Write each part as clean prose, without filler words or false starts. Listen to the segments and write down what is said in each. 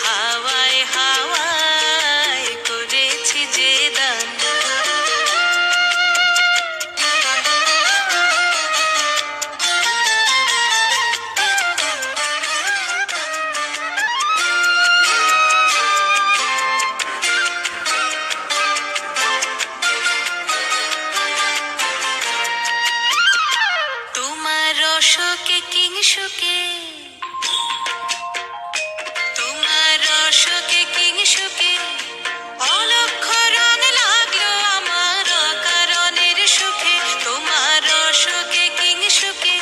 হাওয়ায় হাওয়ায় করেছি যে দান। তোমার রসকে কিংসুকে, তোমার রসকে কিংসুকে অলক্ষ রং লাগলো আমার অকারণের সুখে। তোমার রসকে কিংসুকে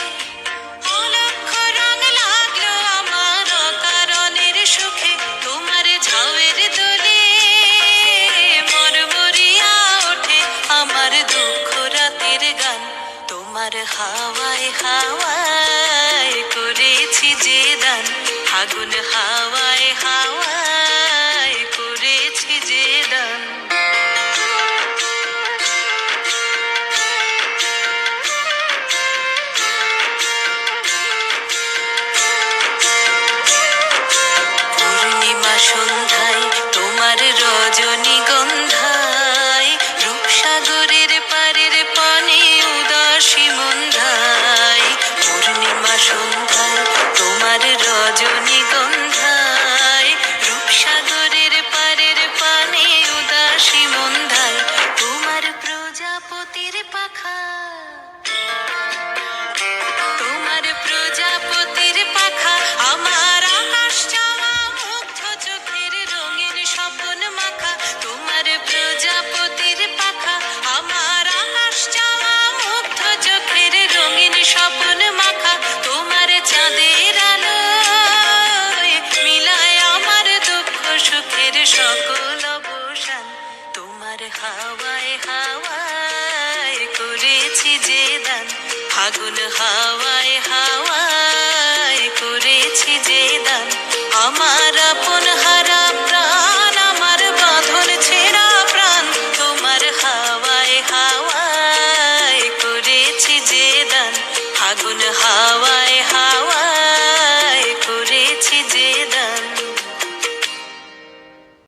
অলক্ষ রং লাগলো আমার অকারণের সুখে। তোমার ঝাউয়ের দোলে মরমরিয়া ওঠে আমার দুঃখ রাতের গান। তোমার হাওয়ায় হাওয়ায় করেছি যে দান, ফাগুন হাওয়ায় হাওয়ায় করেছি যে দান। পূর্ণিমা সন্ধ্যায় তোমার রজনীগন্ধা